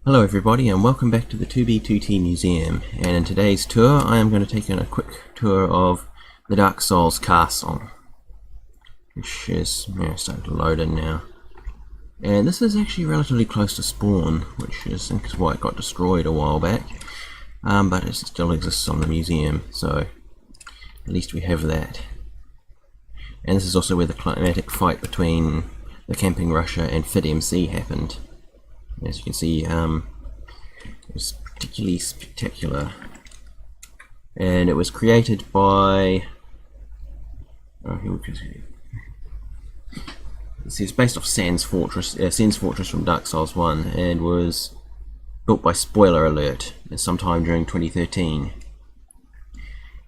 Hello everybody and welcome back to the 2B2T Museum, and in today's tour I am going to take in a quick tour of the Dark Souls castle, which is starting to load in now. And this is actually relatively close to spawn, which is why it got destroyed a while back, but it still exists on the museum, so at least we have that. And this is also where the climatic fight between TheCampingRusher and FitMC happened. As you can see, it was particularly spectacular, and it was created by it's based off Sans Fortress from Dark Souls 1, and was built by, spoiler alert, sometime during 2013.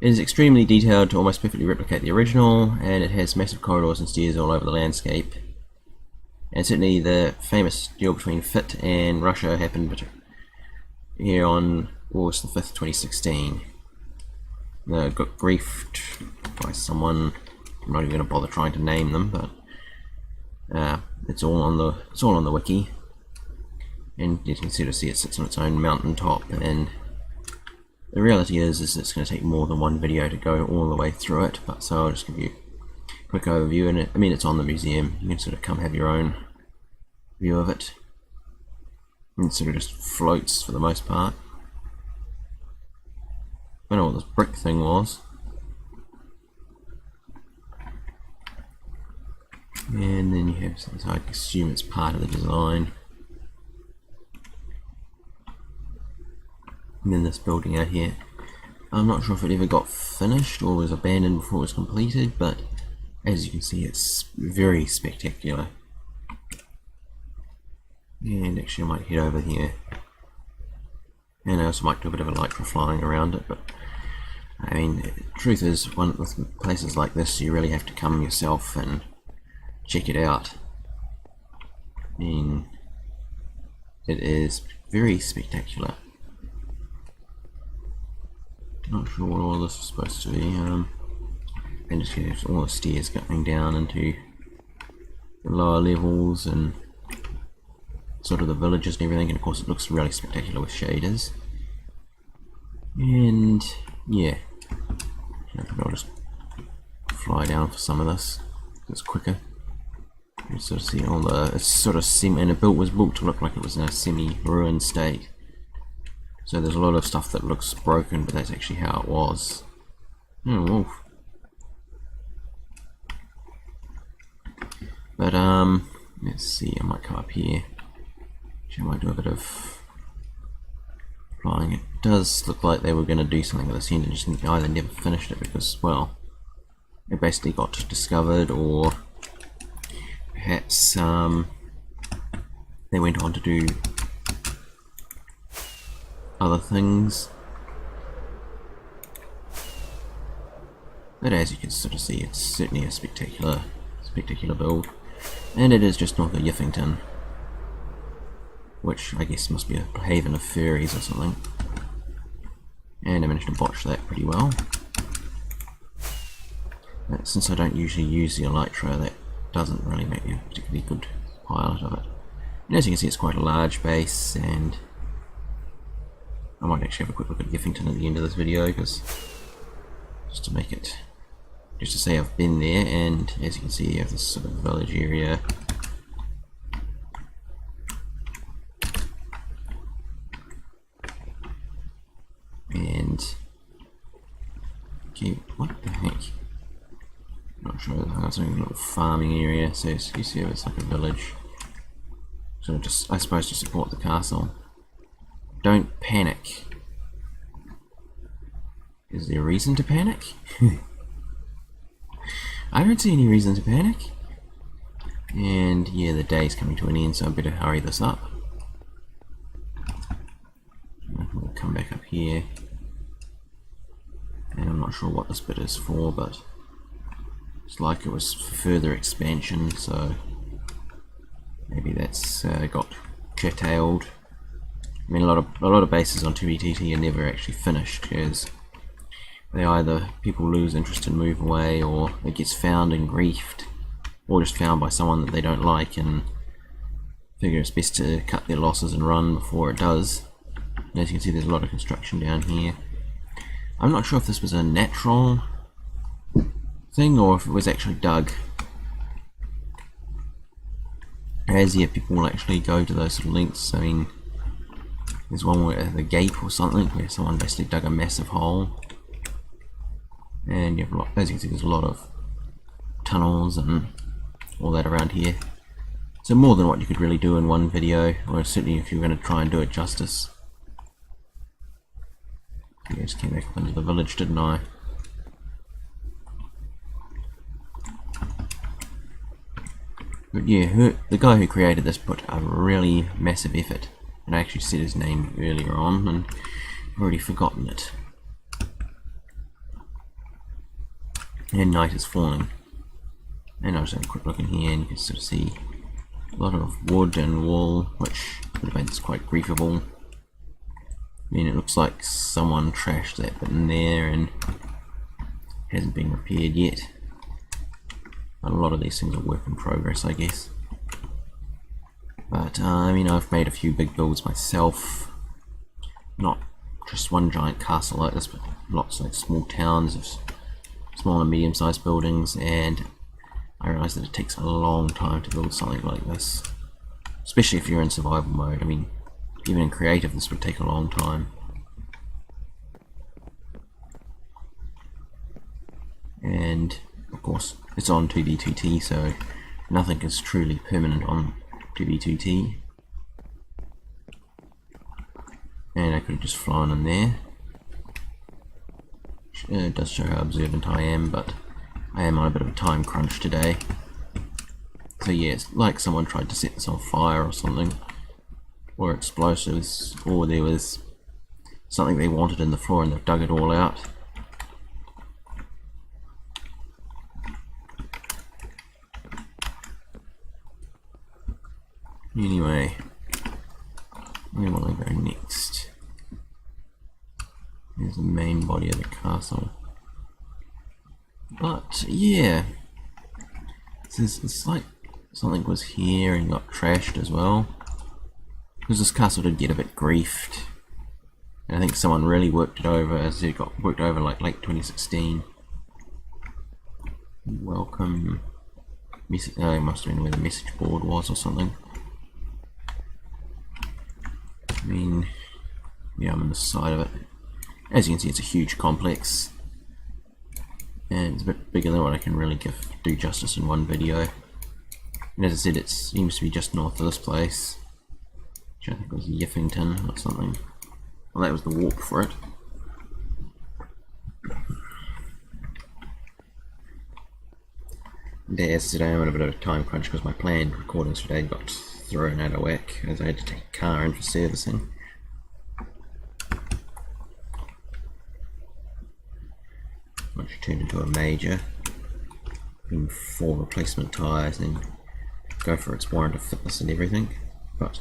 It is extremely detailed to almost perfectly replicate the original, and it has massive corridors and stairs all over the landscape. And certainly the famous duel between Fit and Russia happened here on August the 5th, 2016. Got briefed by someone. I'm not even going to bother trying to name them, but it's all on the wiki, and you can sort of see it sits on its own mountain top. And the reality is it's going to take more than one video to go all the way through it. But so I'll just give you quick overview, and it's on the museum. You can sort of come have your own view of it. And it sort of just floats for the most part. I don't know what this brick thing was. And then you have something, so I assume it's part of the design. And then this building out here, I'm not sure if it ever got finished or was abandoned before it was completed, but as you can see, it's very spectacular. And actually I might head over here, and I also might do a bit of a light for flying around it. But I mean, the truth is, with places like this, you really have to come yourself and check it out. I mean, it is very spectacular. Not sure what all this is supposed to be. And just have all the stairs going down into the lower levels and sort of the villages and everything, and of course it looks really spectacular with shaders. And yeah, I think I'll just fly down for some of this. It's quicker. You sort of see all the, it's sort of and it was built to look like it was in a semi-ruined state. So there's a lot of stuff that looks broken, but that's actually how it was. Oh, wolf. But let's see, I might come up here. Actually, I might do a bit of flying. It does look like they were going to do something with this end and just either never finished it because, well, it basically got discovered, or perhaps they went on to do other things. But as you can sort of see, it's certainly a spectacular build, and it is just north of Yiffington, which I guess must be a haven of furries or something. And I managed to botch that pretty well. But since I don't usually use the elytra, that doesn't really make me a particularly good pilot of it. And as you can see, it's quite a large base, and I might actually have a quick look at Yiffington at the end of this video, because just to say I've been there. And as you can see, you have this sort of village area. And okay, what the heck? Not sure. That's a little farming area. So you see, it's like a village. So just, I suppose, to support the castle. Don't panic. Is there a reason to panic? I don't see any reason to panic. And yeah, the day's coming to an end, so I better hurry this up. We'll come back up here. And I'm not sure what this bit is for, but it's like it was for further expansion, so maybe that's got curtailed. I mean, a lot of bases on 2BTT are never actually finished, because they either people lose interest and move away, or it gets found and griefed, or just found by someone that they don't like and figure it's best to cut their losses and run before it does. And as you can see, there's a lot of construction down here. I'm not sure if this was a natural thing or if it was actually dug. As yet, people will actually go to those sort of lengths. I mean, there's one where the gate or something where someone basically dug a massive hole, and you have a lot, as you can see, there's a lot of tunnels and all that around here. So more than what you could really do in one video, or certainly if you're going to try and do it justice. I just came back up into the village, didn't I? But yeah, the guy who created this put a really massive effort, and I actually said his name earlier on and I've already forgotten it. And night is falling, and I'll just have a quick look in here and you can sort of see a lot of wood and wool, which would have made this quite griefable. I mean, it looks like someone trashed that bit in there and hasn't been repaired yet. A lot of these things are work in progress, I guess. But I mean, I've made a few big builds myself. Not just one giant castle like this, but lots of like small towns of small and medium-sized buildings, and I realise that it takes a long time to build something like this, especially if you're in survival mode. I mean, even in creative this would take a long time. And of course it's on 2b2t, so nothing is truly permanent on 2b2t. And I could have just flown in there. It does show how observant I am, but I am on a bit of a time crunch today. So yeah, it's like someone tried to set this on fire or something, or explosives, or there was something they wanted in the floor and they've dug it all out. Anyway, where will I go next? There's the main body of the castle. But yeah, it's like something was here and got trashed as well, because this castle did get a bit griefed, and I think someone really worked it over, as it got worked over like late 2016. Welcome message. It must have been where the message board was or something. I mean, yeah, I'm on the side of it. As you can see, it's a huge complex, and it's a bit bigger than what I can really do justice in one video. And as I said, it seems to be just north of this place, which I think was Yiffington or something. Well, that was the warp for it. And as I said, I am on a bit of a time crunch because my planned recordings today got thrown out of whack as I had to take a car in for servicing. Which turned into a major, in 4 replacement tyres and go for its warrant of fitness and everything. But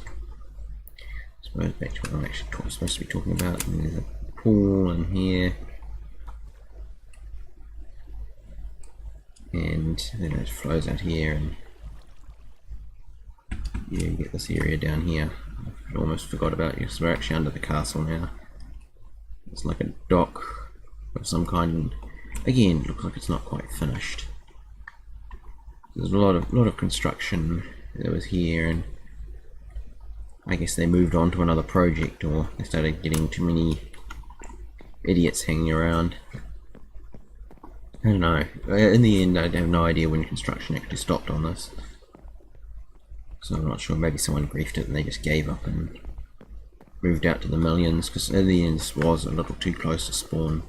I suppose back to what I'm actually supposed to be talking about. And there's a pool in here, and then it flows out here, and yeah, you get this area down here. I almost forgot about you, so we're actually under the castle now. It's like a dock of some kind, and again, it looks like it's not quite finished. There's a lot of construction that was here, and I guess they moved on to another project, or they started getting too many idiots hanging around. I don't know. In the end, I have no idea when construction actually stopped on this. So I'm not sure, maybe someone griefed it and they just gave up and moved out to the millions, because in the end this was a little too close to spawn.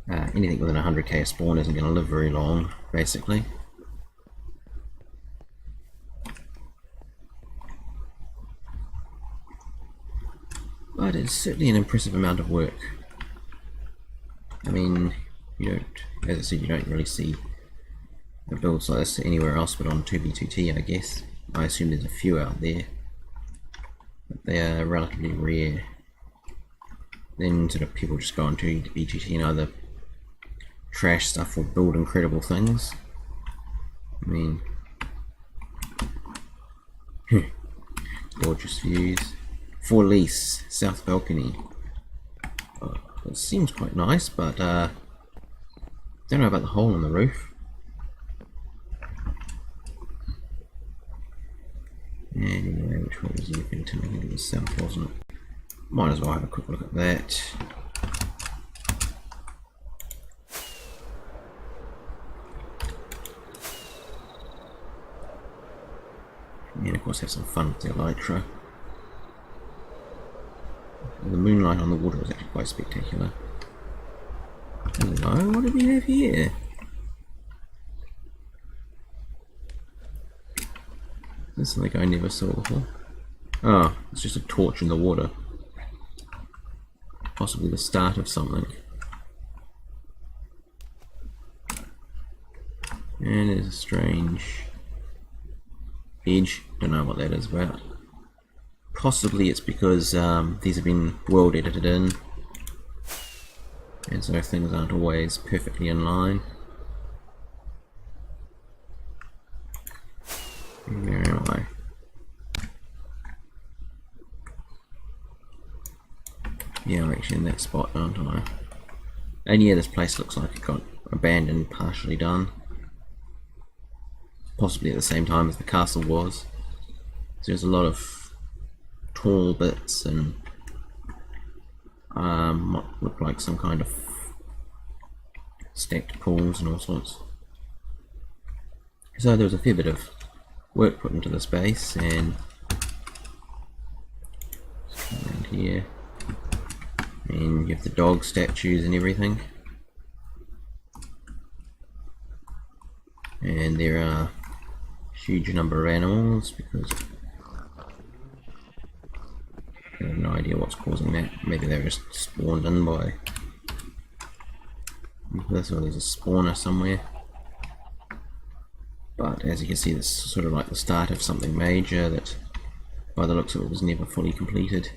Anything within 100k of spawn isn't going to live very long, basically. But it's certainly an impressive amount of work. I mean, you don't, as I said, you don't really see builds like this anywhere else but on 2b2t, I guess. I assume there's a few out there, but they are relatively rare. Then sort of people just go on 2b2t and either trash stuff or build incredible things. I mean, Gorgeous views. For lease, south balcony. Oh, it seems quite nice, but don't know about the hole in the roof. And anyway, which way was he looking to? I think it was south, wasn't it? Might as well have a quick look at that. And of course have some fun with the elytra. The moonlight on the water was actually quite spectacular. Hello, what do we have here? This is something I never saw before. Oh, it's just a torch in the water. Possibly the start of something. And there's a strange edge. Don't know what that is about. Possibly it's because these have been world edited in, and so things aren't always perfectly in line. Where am I? Yeah, I'm actually in that spot, aren't I? And yeah, this place looks like it got abandoned, partially done. Possibly at the same time as the castle was. So there's a lot of tall bits and what look like some kind of stacked pools and all sorts. So there was a fair bit of work put into the space, and around here, and you have the dog statues and everything, and there are a huge number of animals because I have no idea what's causing that. Maybe they were just spawned in by this, or there's a spawner somewhere. But as you can see, this is sort of like the start of something major that, by the looks of it, was never fully completed.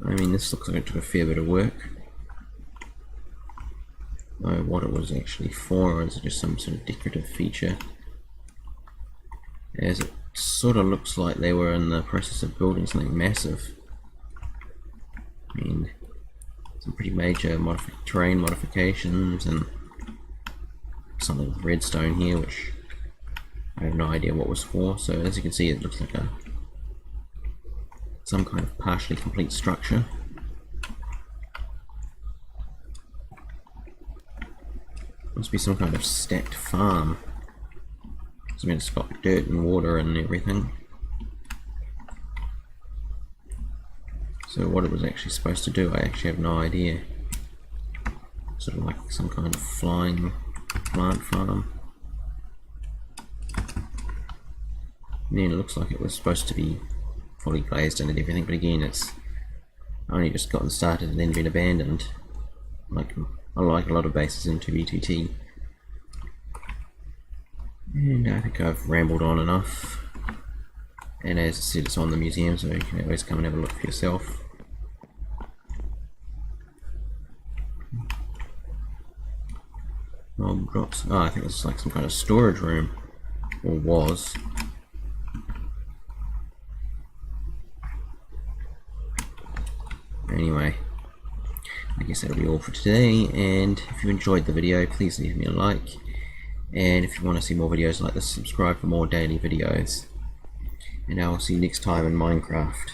I mean, this looks like it took a fair bit of work. Though what it was actually for, or is it just some sort of decorative feature? As it sort of looks like they were in the process of building something massive. I mean, some pretty major terrain modifications and something with redstone here, which I have no idea what was for. So as you can see, it looks like some kind of partially complete structure. Must be some kind of stacked farm. I mean, it's got dirt and water and everything. So what it was actually supposed to do, I actually have no idea. Sort of like some kind of flying plant farm. And then it looks like it was supposed to be fully glazed in and everything, but again, it's only just gotten started and then been abandoned. Like a lot of bases in 2v2t. And I think I've rambled on enough. And as I said, it's on the museum, so you can always come and have a look for yourself. Mob drops. Oh, I think it's like some kind of storage room. Or was. Anyway, I guess that'll be all for today, and if you enjoyed the video, please leave me a like, and if you want to see more videos like this, subscribe for more daily videos, and I will see you next time in Minecraft.